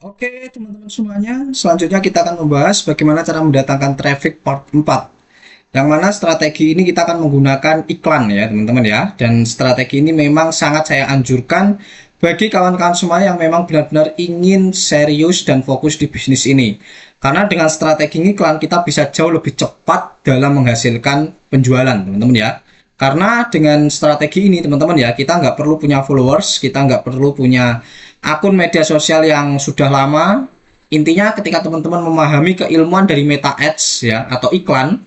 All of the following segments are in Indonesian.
Oke, teman-teman semuanya, selanjutnya kita akan membahas bagaimana cara mendatangkan traffic part 4. Yang mana strategi ini kita akan menggunakan iklan ya, teman-teman ya. Dan strategi ini memang sangat saya anjurkan bagi kawan-kawan semua yang memang benar-benar ingin serius dan fokus di bisnis ini. Karena dengan strategi iklan kita bisa jauh lebih cepat dalam menghasilkan penjualan, teman-teman ya. Karena dengan strategi ini teman-teman ya, kita nggak perlu punya followers, kita nggak perlu punya akun media sosial yang sudah lama. Intinya ketika teman-teman memahami keilmuan dari Meta Ads ya atau iklan,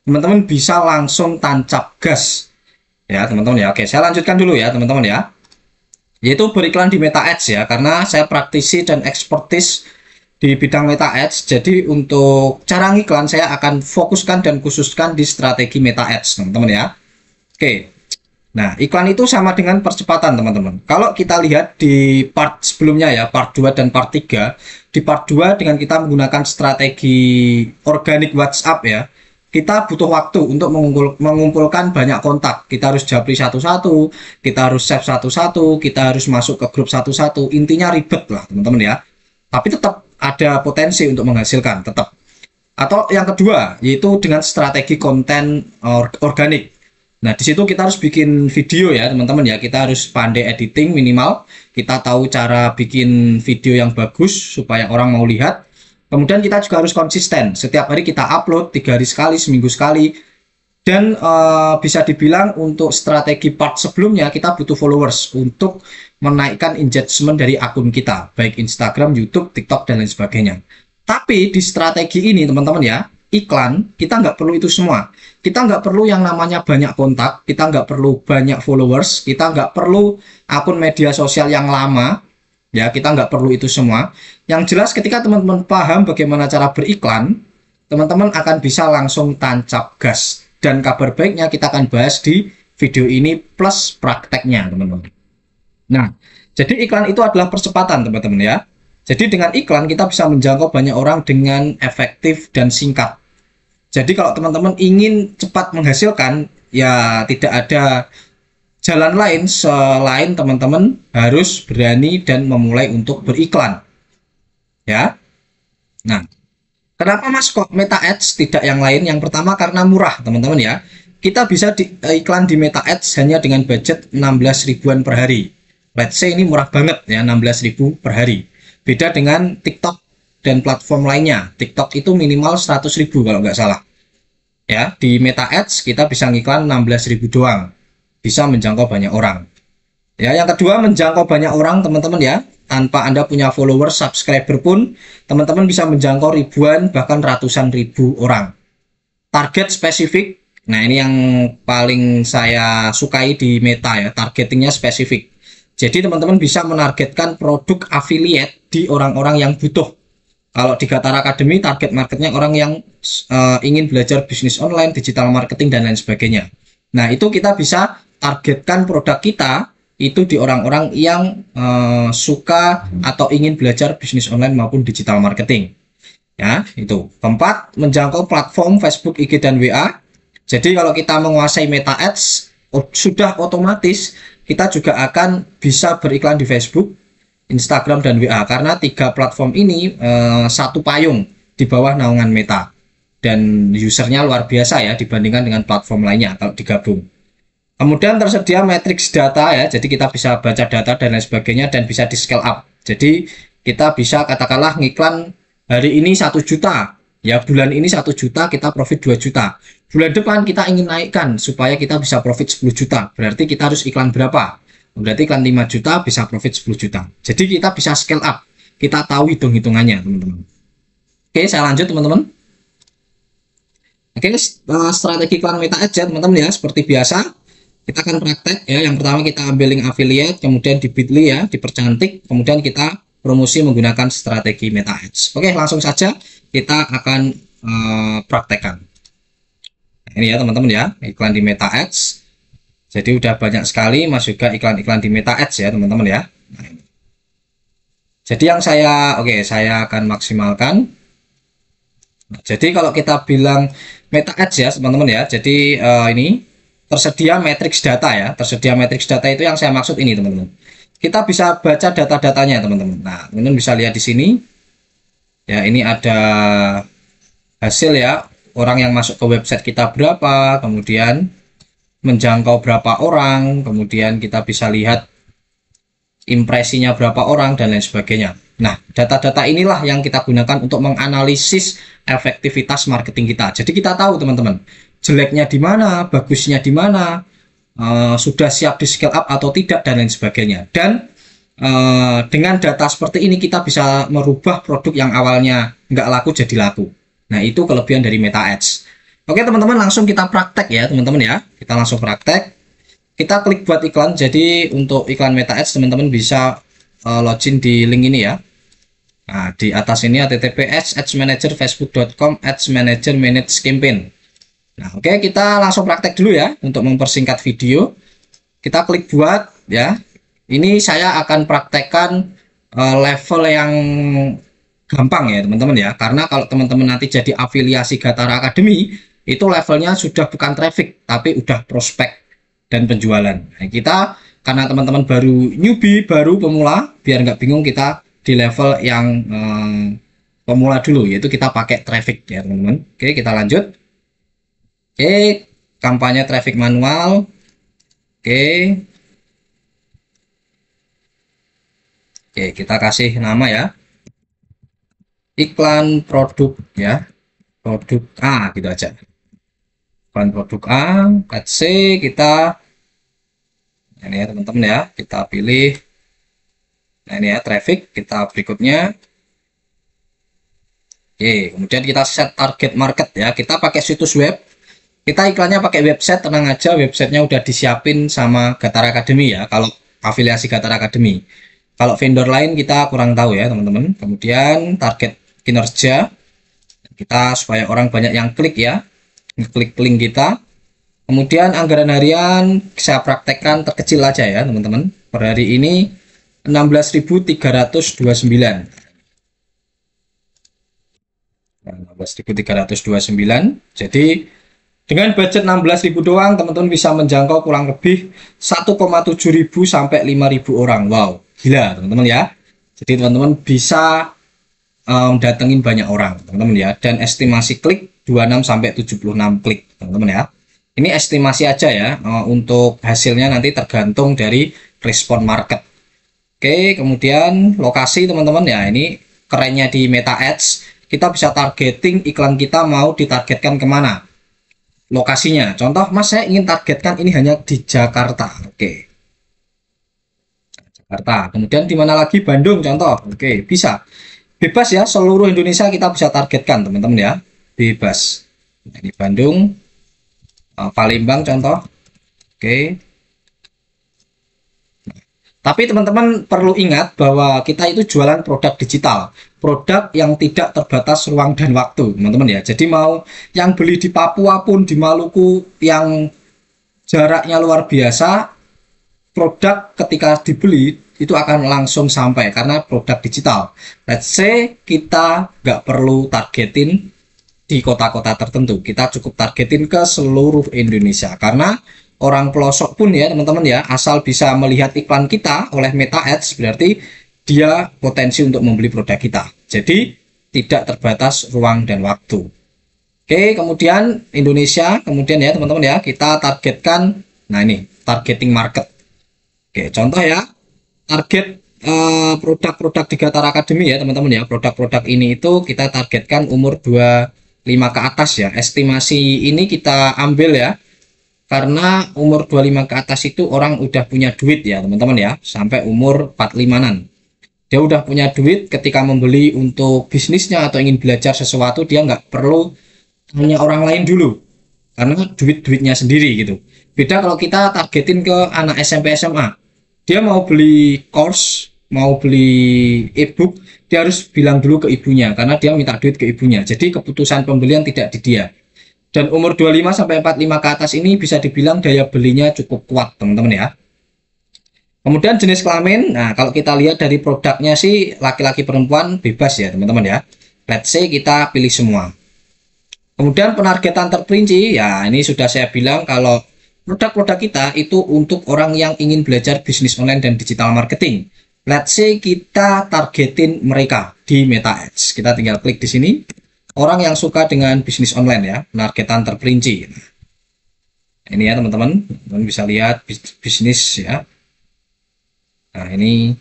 teman-teman bisa langsung tancap gas ya teman-teman ya. Oke, saya lanjutkan dulu ya teman-teman ya. Yaitu beriklan di Meta Ads ya, karena saya praktisi dan expertise di bidang Meta Ads. Jadi untuk cara ngiklan saya akan fokuskan dan khususkan di strategi Meta Ads teman-teman ya. Oke. Nah, iklan itu sama dengan percepatan, teman-teman. Kalau kita lihat di part sebelumnya ya, part 2 dan part 3, di part 2 dengan kita menggunakan strategi organik WhatsApp ya, kita butuh waktu untuk mengumpulkan banyak kontak. Kita harus japri satu-satu, kita harus save satu-satu, kita harus masuk ke grup satu-satu. Intinya ribet lah, teman-teman ya. Tapi tetap ada potensi untuk menghasilkan, tetap. Atau yang kedua, yaitu dengan strategi konten organik. Nah, di situ kita harus bikin video ya, teman-teman ya. Kita harus pandai editing minimal. Kita tahu cara bikin video yang bagus supaya orang mau lihat. Kemudian kita juga harus konsisten. Setiap hari kita upload 3 hari sekali, seminggu sekali. Dan bisa dibilang untuk strategi part sebelumnya kita butuh followers untuk menaikkan engagement dari akun kita, baik Instagram, YouTube, TikTok, dan lain sebagainya. Tapi di strategi ini teman-teman ya, iklan, kita nggak perlu itu semua. Kita nggak perlu yang namanya banyak kontak, kita nggak perlu banyak followers, kita nggak perlu akun media sosial yang lama, ya kita nggak perlu itu semua. Yang jelas ketika teman-teman paham bagaimana cara beriklan, teman-teman akan bisa langsung tancap gas. Dan kabar baiknya kita akan bahas di video ini plus prakteknya, teman-teman. Nah, jadi iklan itu adalah percepatan, teman-teman ya. Jadi dengan iklan kita bisa menjangkau banyak orang dengan efektif dan singkat. Jadi kalau teman-teman ingin cepat menghasilkan, ya tidak ada jalan lain selain teman-teman harus berani dan memulai untuk beriklan. Ya. Nah, kenapa Mas kok Meta Ads tidak yang lain? Yang pertama karena murah, teman-teman ya. Kita bisa iklan di Meta Ads hanya dengan budget 16 ribuan per hari. Let's say ini murah banget ya, 16 ribu per hari. Beda dengan TikTok dan platform lainnya. TikTok itu minimal 100 ribu kalau nggak salah. Ya, di Meta Ads kita bisa ngiklan 16 ribu doang. Bisa menjangkau banyak orang. Ya, yang kedua menjangkau banyak orang teman-teman ya. Tanpa Anda punya follower, subscriber pun, teman-teman bisa menjangkau ribuan bahkan ratusan ribu orang. Target spesifik. Nah, ini yang paling saya sukai di Meta ya, targetingnya spesifik. Jadi teman-teman bisa menargetkan produk affiliate di orang-orang yang butuh. Kalau di Gatar Academy target marketnya orang yang ingin belajar bisnis online, digital marketing, dan lain sebagainya. Nah itu kita bisa targetkan produk kita itu di orang-orang yang suka atau ingin belajar bisnis online maupun digital marketing. Ya itu. Keempat, menjangkau platform Facebook, IG, dan WA. Jadi kalau kita menguasai Meta Ads, sudah otomatis kita juga akan bisa beriklan di Facebook, Instagram, dan WA karena 3 platform ini satu payung di bawah naungan Meta dan usernya luar biasa ya dibandingkan dengan platform lainnya kalau digabung. Kemudian tersedia matrix data ya, jadi kita bisa baca data dan lain sebagainya dan bisa di scale up. Jadi kita bisa katakanlah ngiklan hari ini 1 juta ya, bulan ini 1 juta kita profit 2 juta. Bulan depan kita ingin naikkan supaya kita bisa profit 10 juta. Berarti kita harus iklan berapa? Berarti iklan 5 juta bisa profit 10 juta. Jadi kita bisa scale up. Kita tahu hitung-hitungannya, teman-teman. Oke, saya lanjut, teman-teman. Oke, strategi iklan Meta Ads ya, teman-teman ya. Seperti biasa, kita akan praktek ya. Yang pertama kita ambil link affiliate, kemudian di Bitly ya, dipercantik. Kemudian kita promosi menggunakan strategi Meta Ads. Oke, langsung saja kita akan praktekkan. Ini ya teman-teman ya, iklan di Meta Ads. Jadi udah banyak sekali masuk juga iklan-iklan di Meta Ads ya teman-teman ya. Nah, jadi yang saya akan maksimalkan. Nah, jadi kalau kita bilang Meta Ads ya teman-teman ya, jadi ini tersedia matrix data ya. Tersedia matrix data itu yang saya maksud ini teman-teman. kita bisa baca data-datanya teman-teman. Nah, teman-teman bisa lihat di sini. Ya, ini ada hasil ya, orang yang masuk ke website kita berapa, kemudian menjangkau berapa orang, kemudian kita bisa lihat impresinya berapa orang dan lain sebagainya. Nah, data-data inilah yang kita gunakan untuk menganalisis efektivitas marketing kita. Jadi kita tahu teman-teman, jeleknya di mana, bagusnya di mana, sudah siap di scale up atau tidak dan lain sebagainya. Dan dengan data seperti ini kita bisa merubah produk yang awalnya nggak laku jadi laku. Nah, itu kelebihan dari Meta Ads. Oke teman-teman, langsung kita praktek ya teman-teman ya. Kita langsung praktek. Kita klik buat iklan. Jadi untuk iklan Meta Ads teman-teman bisa login di link ini ya. Nah, di atas ini https adsmanager.facebook.com adsmanager manage campaign. Nah, oke, kita langsung praktek dulu ya untuk mempersingkat video. Kita klik buat ya. Ini saya akan praktekkan level yang gampang ya teman-teman ya. Karena kalau teman-teman nanti jadi afiliasi Gatara Academy, itu levelnya sudah bukan traffic, tapi udah prospek dan penjualan. Nah, kita karena teman-teman baru newbie, baru pemula, biar nggak bingung kita di level yang pemula dulu, yaitu kita pakai traffic ya teman-teman. Oke, kita lanjut. Oke, kampanye traffic manual. Oke. Oke, kita kasih nama ya. Iklan produk ya. Produk A gitu aja. Iklan produk A, let's say kita ini ya teman-teman ya, kita pilih. Nah, ini ya traffic, kita berikutnya. Oke, kemudian kita set target market ya. Kita pakai situs web. Kita iklannya pakai website, tenang aja, websitenya udah disiapin sama Gatara Academy ya, kalau afiliasi Gatara Academy. Kalau vendor lain kita kurang tahu ya teman-teman. Kemudian target kinerja, kita supaya orang banyak yang klik ya, klik link kita. Kemudian anggaran harian saya praktekkan terkecil aja ya teman-teman. Per hari ini 16.329. 16.329. Jadi dengan budget 16.000 doang teman-teman bisa menjangkau kurang lebih 1,7.000 sampai 5.000 orang. Wow, gila teman-teman ya. Jadi teman-teman bisa datengin banyak orang teman-teman ya. Dan estimasi klik 26 sampai 76 klik teman-teman ya. Ini estimasi aja ya. Untuk hasilnya nanti tergantung dari respon market. Oke, kemudian lokasi teman-teman ya. Ini kerennya di Meta Ads, kita bisa targeting iklan kita mau ditargetkan kemana lokasinya. Contoh, Mas, saya ingin targetkan ini hanya di Jakarta. Oke, Jakarta. Kemudian di mana lagi? Bandung contoh. Oke, bisa. Bebas ya, seluruh Indonesia kita bisa targetkan teman-teman ya. Bebas. Nah, ini Bandung, Palembang contoh. Oke. Tapi teman-teman perlu ingat bahwa kita itu jualan produk digital, produk yang tidak terbatas ruang dan waktu, teman-teman ya. Jadi mau yang beli di Papua pun, di Maluku yang jaraknya luar biasa, produk ketika dibeli itu akan langsung sampai karena produk digital. Let's say kita nggak perlu targetin di kota-kota tertentu, kita cukup targetin ke seluruh Indonesia karena orang pelosok pun ya teman-teman ya, asal bisa melihat iklan kita oleh Meta Ads berarti dia potensi untuk membeli produk kita. Jadi tidak terbatas ruang dan waktu. Oke, kemudian Indonesia, kemudian ya teman-teman ya, kita targetkan, nah ini targeting market. Oke, contoh ya, target produk-produk di Gatara Academy ya teman-teman ya, produk-produk ini itu kita targetkan umur 25 ke atas ya. Estimasi ini kita ambil ya, karena umur 25 ke atas itu orang udah punya duit ya teman-teman ya, sampai umur 45-an. Dia udah punya duit ketika membeli untuk bisnisnya atau ingin belajar sesuatu, dia nggak perlu tanya orang lain dulu, karena duitnya sendiri gitu. Beda kalau kita targetin ke anak SMP SMA, dia mau beli course, mau beli e-book, dia harus bilang dulu ke ibunya, karena dia minta duit ke ibunya. Jadi keputusan pembelian tidak di dia. Dan umur 25 sampai 45 ke atas ini bisa dibilang daya belinya cukup kuat teman-teman ya. Kemudian jenis kelamin, nah kalau kita lihat dari produknya sih laki-laki perempuan bebas ya teman-teman ya. Let's say kita pilih semua. Kemudian penargetan terperinci, ya ini sudah saya bilang kalau produk-produk kita itu untuk orang yang ingin belajar bisnis online dan digital marketing. Let's say kita targetin mereka di Meta Ads. Kita tinggal klik di sini. Orang yang suka dengan bisnis online ya, targetan terperinci. Ini ya teman-teman, teman bisa lihat bisnis ya. Nah ini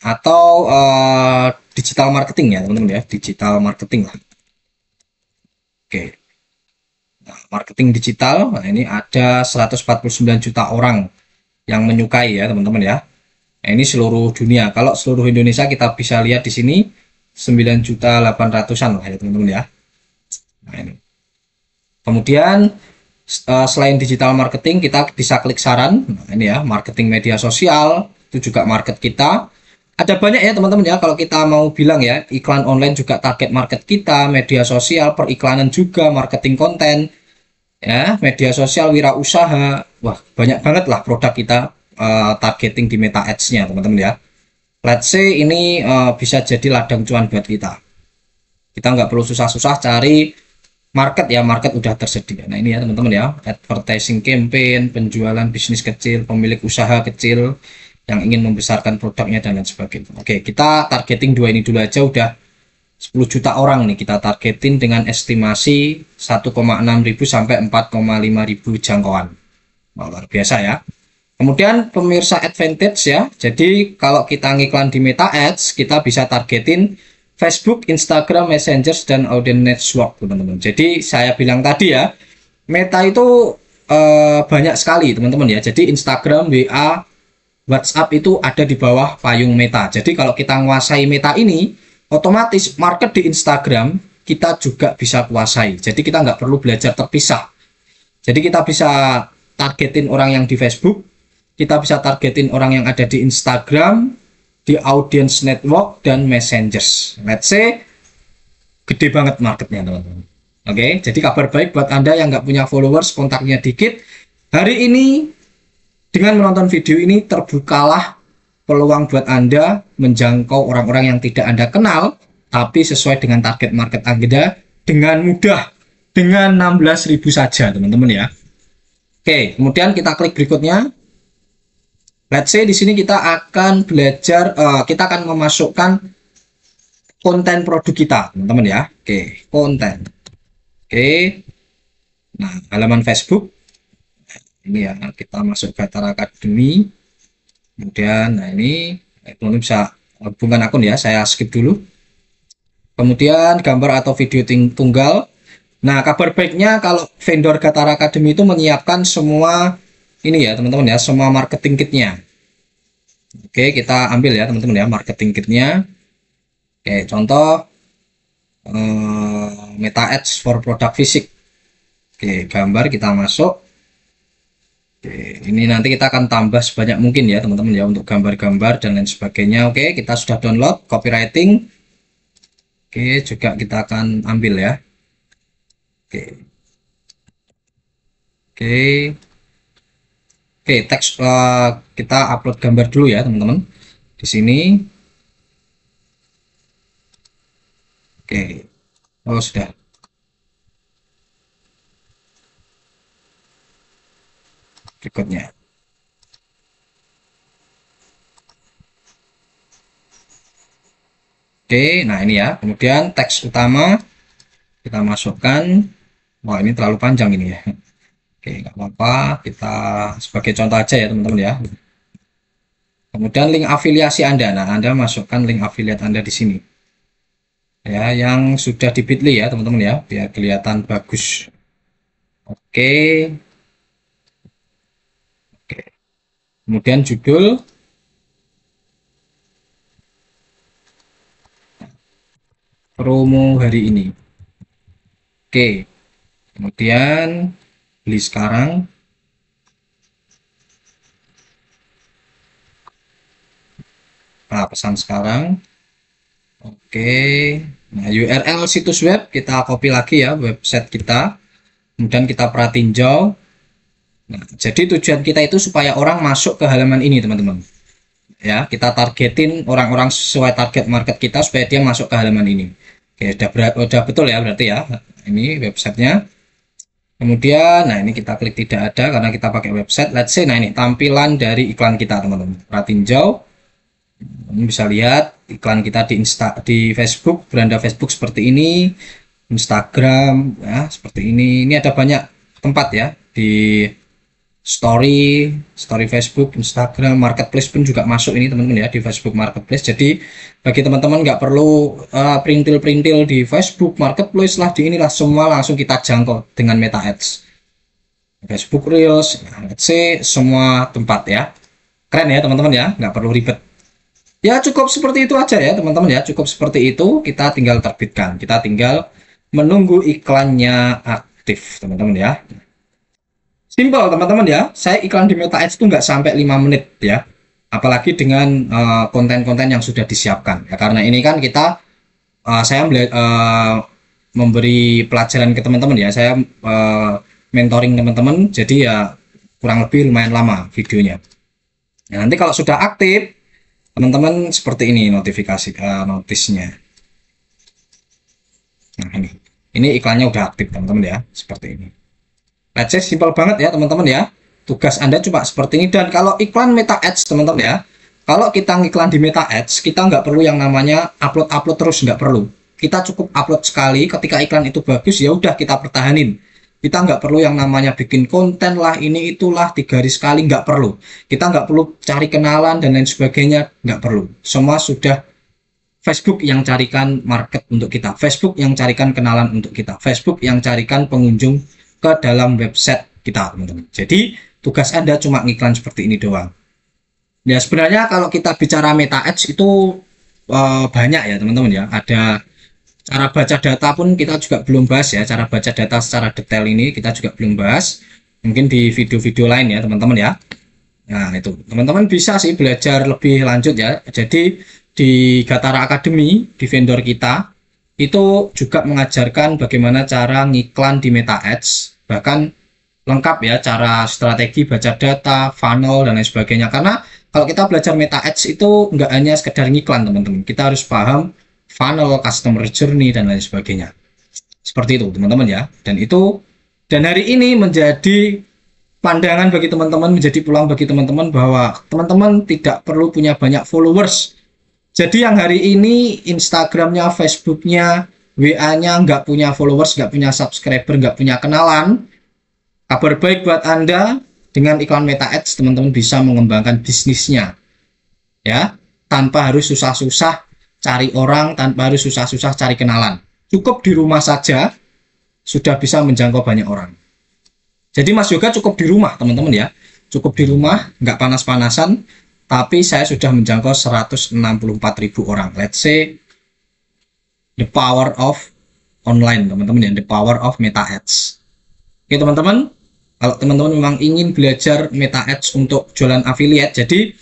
atau digital marketing ya teman-teman ya, digital marketing lah. Oke. Nah, marketing digital, nah ini ada 149 juta orang yang menyukai ya teman-teman ya. Nah, ini seluruh dunia. Kalau seluruh Indonesia kita bisa lihat di sini 9.800.000-an lah ya teman-teman ya. Nah, ini. Kemudian selain digital marketing kita bisa klik saran. Nah, ini ya, marketing media sosial, itu juga market kita. Ada banyak ya teman-teman ya, kalau kita mau bilang ya, iklan online juga target market kita, media sosial, periklanan juga, marketing konten, ya, media sosial, wirausaha, wah banyak banget lah produk kita targeting di Meta Ads-nya teman-teman ya. Let's say ini bisa jadi ladang cuan buat kita. Kita nggak perlu susah-susah cari market ya, market udah tersedia. Nah ini ya teman-teman ya, advertising campaign, penjualan bisnis kecil, pemilik usaha kecil yang ingin membesarkan produknya dan lain sebagainya. Oke, kita targeting dua ini dulu aja, udah 10 juta orang nih kita targetin dengan estimasi 1,6 ribu sampai 4,5 ribu jangkauan. Luar biasa ya. Kemudian pemirsa advantage ya. Jadi kalau kita ngiklan di Meta Ads, kita bisa targetin Facebook, Instagram, Messenger, dan audience network teman-teman. Jadi saya bilang tadi ya, Meta itu banyak sekali teman-teman ya. Jadi Instagram, WA, WhatsApp itu ada di bawah payung Meta. Jadi kalau kita menguasai Meta ini, otomatis market di Instagram kita juga bisa kuasai. Jadi kita nggak perlu belajar terpisah. Jadi kita bisa targetin orang yang di Facebook, kita bisa targetin orang yang ada di Instagram, di audience network, dan messengers. Let's say gede banget marketnya teman-teman. Oke, jadi kabar baik buat Anda yang nggak punya followers, kontaknya dikit. Hari ini dengan menonton video ini terbukalah peluang buat Anda menjangkau orang-orang yang tidak Anda kenal, tapi sesuai dengan target market Anda dengan mudah, dengan 16.000 saja teman-teman ya. Oke, kemudian kita klik berikutnya. Let's say di sini kita akan belajar, kita akan memasukkan konten produk kita teman-teman ya. Oke, konten. Oke, nah halaman Facebook. Ini ya, kita masuk Batara Academy. Kemudian nah ini teman-teman bisa hubungkan akun ya, saya skip dulu. Kemudian gambar atau video tunggal. Nah kabar baiknya kalau vendor Batara Academy itu menyiapkan semua ini ya teman-teman ya, semua marketing kitnya. Oke, kita ambil ya teman-teman ya, marketing kitnya. Oke, contoh Meta Ads for produk fisik. Oke, gambar kita masuk. Oke, ini nanti kita akan tambah sebanyak mungkin ya teman-teman ya, untuk gambar-gambar dan lain sebagainya. Oke, kita sudah download copywriting. Oke, juga kita akan ambil ya. Oke. Oke, teks kita upload gambar dulu ya teman-teman. Di sini. Oke. Oh, sudah. Berikutnya. Oke, nah ini ya. Kemudian teks utama kita masukkan. Wah, ini terlalu panjang ini ya. Oke, nggak apa-apa. Kita sebagai contoh aja ya teman-teman ya. Kemudian link afiliasi Anda. Nah, Anda masukkan link afiliat Anda di sini. Ya, yang sudah di Bitly ya teman-teman ya, biar kelihatan bagus. Oke. Kemudian judul, promo hari ini. Oke, kemudian beli sekarang. Nah, pesan sekarang. Oke, nah URL situs web kita copy lagi ya, website kita. Kemudian kita pratinjau. Nah, jadi tujuan kita itu supaya orang masuk ke halaman ini teman-teman. Ya, kita targetin orang-orang sesuai target market kita supaya dia masuk ke halaman ini. Oke, udah betul ya berarti ya. Ini websitenya. Kemudian, nah ini kita klik tidak ada karena kita pakai website. Let's say, nah ini tampilan dari iklan kita teman-teman. Ratinjau, ini bisa lihat iklan kita di Facebook, beranda Facebook seperti ini, Instagram, ya seperti ini. Ini ada banyak tempat ya di story Facebook, Instagram, Marketplace pun juga masuk ini teman-teman ya di Facebook Marketplace. Jadi bagi teman-teman nggak perlu perintil-perintil di Facebook Marketplace lah, di inilah, semua langsung kita jangkau dengan Meta Ads. Facebook Reels, let's say semua tempat ya. Keren ya teman-teman ya, nggak perlu ribet. Ya cukup seperti itu aja ya teman-teman ya, cukup seperti itu. Kita tinggal terbitkan, kita tinggal menunggu iklannya aktif teman-teman ya. Simple teman-teman ya, saya iklan di Meta Ads itu nggak sampai 5 menit ya. Apalagi dengan konten-konten yang sudah disiapkan. Ya, karena ini kan saya memberi pelajaran ke teman-teman ya. Saya mentoring teman-teman, jadi ya kurang lebih lumayan lama videonya. Nah, nanti kalau sudah aktif, teman-teman seperti ini notifikasi notisnya. Nah ini iklannya udah aktif teman-teman ya, seperti ini. Let's say simpel banget ya teman-teman ya. Tugas Anda cuma seperti ini. Dan kalau iklan Meta Ads teman-teman ya, kalau kita ngiklan di Meta Ads, kita nggak perlu yang namanya upload terus, nggak perlu. Kita cukup upload sekali, ketika iklan itu bagus ya udah kita pertahanin. Kita nggak perlu yang namanya bikin konten lah, ini itulah 3 hari sekali, nggak perlu. Kita nggak perlu cari kenalan dan lain sebagainya, nggak perlu. Semua sudah Facebook yang carikan market untuk kita, Facebook yang carikan kenalan untuk kita, Facebook yang carikan pengunjung ke dalam website kita teman-teman. Jadi tugas Anda cuma ngiklan seperti ini doang. Ya sebenarnya kalau kita bicara Meta Ads itu banyak ya teman-teman ya. Ada cara baca data pun kita juga belum bahas ya. Cara baca data secara detail ini kita juga belum bahas. Mungkin di video-video lain ya teman-teman ya. Nah itu teman-teman bisa sih belajar lebih lanjut ya. Jadi di Gatara Academy, di vendor kita itu juga mengajarkan bagaimana cara ngiklan di Meta Ads, bahkan lengkap ya cara strategi baca data, funnel dan lain sebagainya. Karena kalau kita belajar Meta Ads itu nggak hanya sekedar ngiklan teman-teman, kita harus paham funnel, customer journey dan lain sebagainya. Seperti itu teman-teman ya. Dan hari ini menjadi pandangan bagi teman-teman, menjadi peluang bagi teman-teman bahwa teman-teman tidak perlu punya banyak followers. Jadi yang hari ini Instagramnya, Facebooknya, WA-nya nggak punya followers, nggak punya subscriber, nggak punya kenalan. Kabar baik buat Anda, dengan iklan Meta Ads teman-teman bisa mengembangkan bisnisnya. Ya, tanpa harus susah-susah cari orang, tanpa harus susah-susah cari kenalan. Cukup di rumah saja sudah bisa menjangkau banyak orang. Jadi Mas Yoga cukup di rumah teman-teman ya. Cukup di rumah, nggak panas-panasan. Tapi saya sudah menjangkau 164.000 orang. Let's say the power of online teman-teman ya, the power of Meta Ads. Oke teman-teman, kalau teman-teman memang ingin belajar Meta Ads untuk jualan affiliate, jadi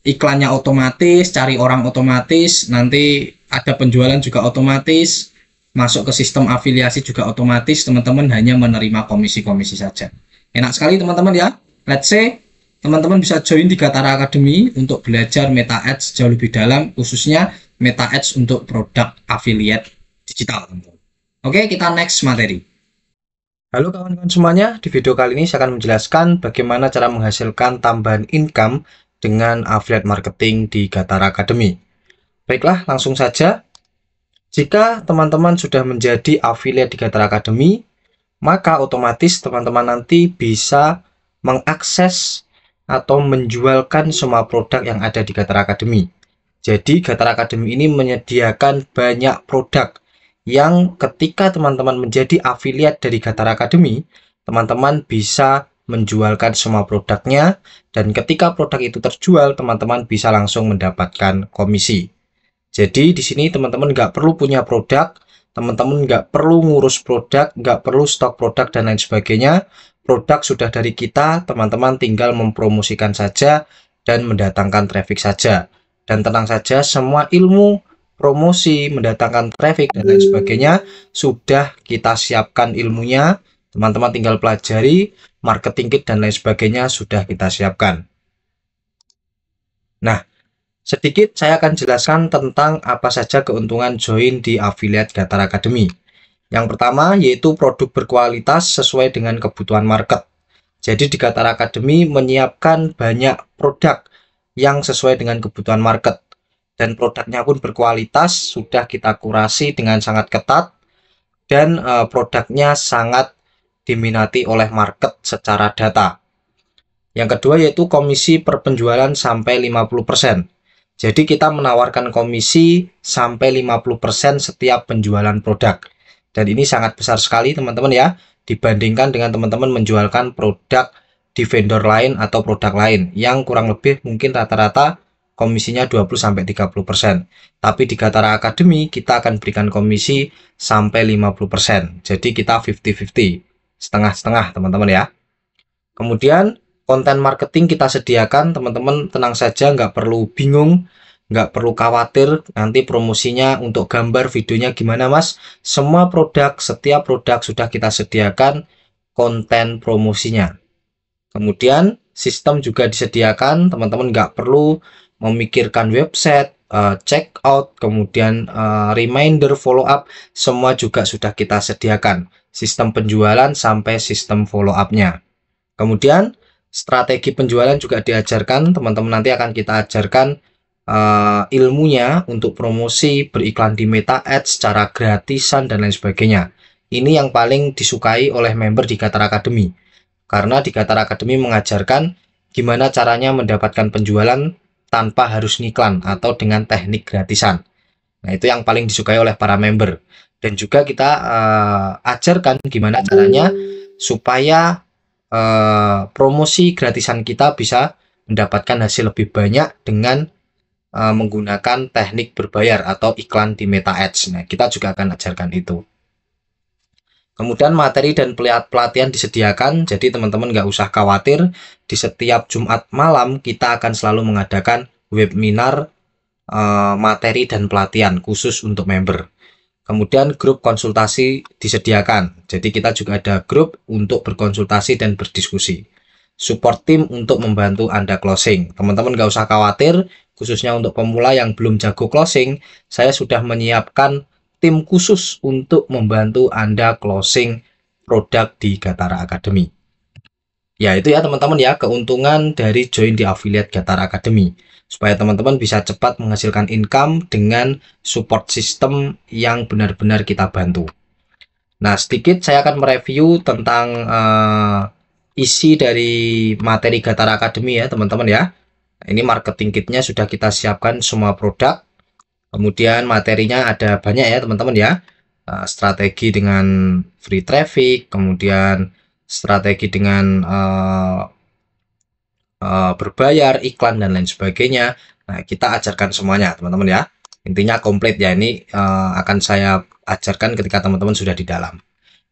iklannya otomatis, cari orang otomatis, nanti ada penjualan juga otomatis, masuk ke sistem afiliasi juga otomatis, teman-teman hanya menerima komisi-komisi saja. Enak sekali teman-teman ya. Let's say teman-teman bisa join di Gatara Academy untuk belajar Meta Ads jauh lebih dalam, khususnya Meta Ads untuk produk affiliate digital. Oke, kita next materi. Halo kawan-kawan semuanya, di video kali ini saya akan menjelaskan bagaimana cara menghasilkan tambahan income dengan affiliate marketing di Gatara Academy. Baiklah, langsung saja. Jika teman-teman sudah menjadi affiliate di Gatara Academy, maka otomatis teman-teman nanti bisa mengakses atau menjualkan semua produk yang ada di Gatara Academy. Jadi Gatara Academy ini menyediakan banyak produk yang ketika teman-teman menjadi affiliate dari Gatara Academy, teman-teman bisa menjualkan semua produknya, dan ketika produk itu terjual, teman-teman bisa langsung mendapatkan komisi. Jadi di sini teman-teman nggak perlu punya produk, teman-teman nggak perlu ngurus produk, nggak perlu stok produk dan lain sebagainya. Produk sudah dari kita, teman-teman tinggal mempromosikan saja dan mendatangkan traffic saja. Dan tenang saja, semua ilmu promosi, mendatangkan traffic dan lain sebagainya sudah kita siapkan ilmunya. Teman-teman tinggal pelajari, marketing kit dan lain sebagainya sudah kita siapkan. Nah, sedikit saya akan jelaskan tentang apa saja keuntungan join di affiliate Gatara Academy. Yang pertama yaitu produk berkualitas sesuai dengan kebutuhan market. Jadi di Gatar Academy menyiapkan banyak produk yang sesuai dengan kebutuhan market. Dan produknya pun berkualitas, sudah kita kurasi dengan sangat ketat, dan produknya sangat diminati oleh market secara data. Yang kedua yaitu komisi per penjualan sampai 50%. Jadi kita menawarkan komisi sampai 50% setiap penjualan produk. Dan ini sangat besar sekali teman-teman ya, dibandingkan dengan teman-teman menjualkan produk di vendor lain atau produk lain yang kurang lebih mungkin rata-rata komisinya 20-30%. Tapi di Gatar Academy kita akan berikan komisi sampai 50%. Jadi kita 50-50, setengah-setengah teman-teman ya. Kemudian konten marketing kita sediakan, teman-teman tenang saja, nggak perlu bingung, nggak perlu khawatir nanti promosinya untuk gambar videonya gimana mas. Semua produk, setiap produk sudah kita sediakan konten promosinya. Kemudian sistem juga disediakan, teman-teman nggak perlu memikirkan website, check out, kemudian reminder, follow up, semua juga sudah kita sediakan. Sistem penjualan sampai sistem follow up-nya. Kemudian strategi penjualan juga diajarkan, teman-teman nanti akan kita ajarkan ilmunya untuk promosi, beriklan di Meta Ads secara gratisan dan lain sebagainya. Ini yang paling disukai oleh member di Gatar Academy, karena di Gatar Academy mengajarkan gimana caranya mendapatkan penjualan tanpa harus ngiklan atau dengan teknik gratisan. Nah itu yang paling disukai oleh para member. Dan juga kita ajarkan gimana caranya supaya promosi gratisan kita bisa mendapatkan hasil lebih banyak dengan menggunakan teknik berbayar atau iklan di Meta Ads. Nah, kita juga akan ajarkan itu. Kemudian materi dan pelatihan disediakan, jadi teman-teman nggak usah khawatir. Di setiap Jumat malam kita akan selalu mengadakan webinar materi dan pelatihan khusus untuk member. Kemudian grup konsultasi disediakan. Jadi kita juga ada grup untuk berkonsultasi dan berdiskusi. Support tim untuk membantu Anda closing. Teman-teman nggak usah khawatir, khususnya untuk pemula yang belum jago closing, saya sudah menyiapkan tim khusus untuk membantu Anda closing produk di Gatar Academy. Ya itu ya teman-teman ya, keuntungan dari join di affiliate Gatar Academy. Supaya teman-teman bisa cepat menghasilkan income dengan support system yang benar-benar kita bantu. Nah, sedikit saya akan mereview tentang isi dari materi Gatar Academy ya, teman-teman ya. Ini marketing kitnya sudah kita siapkan semua produk. Kemudian materinya ada banyak ya, teman-teman ya. Strategi dengan free traffic, kemudian strategi dengan berbayar, iklan, dan lain sebagainya. Nah, kita ajarkan semuanya, teman-teman ya. Intinya komplit ya, ini akan saya ajarkan ketika teman-teman sudah di dalam.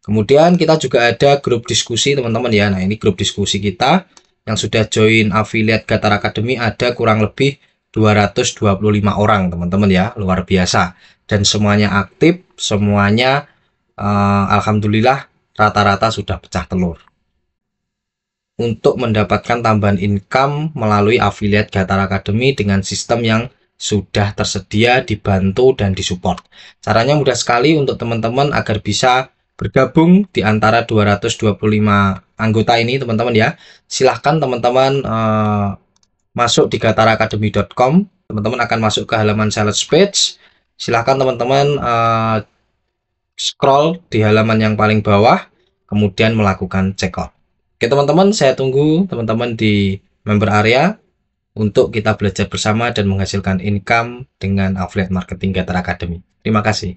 Kemudian kita juga ada grup diskusi, teman-teman ya. Nah, ini grup diskusi kita yang sudah join affiliate Gatar Academy ada kurang lebih 225 orang, teman-teman ya. Luar biasa. Dan semuanya aktif, semuanya alhamdulillah rata-rata sudah pecah telur. Untuk mendapatkan tambahan income melalui affiliate Gatar Academy dengan sistem yang sudah tersedia, dibantu, dan disupport. Caranya mudah sekali untuk teman-teman agar bisa bergabung di antara 225 anggota ini, teman-teman ya. Silahkan teman-teman masuk di gataracademy.com, teman-teman akan masuk ke halaman sales page. Silahkan teman-teman scroll di halaman yang paling bawah, kemudian melakukan checkout. Oke teman-teman, saya tunggu teman-teman di member area untuk kita belajar bersama dan menghasilkan income dengan affiliate marketing Gatar Academy. Terima kasih.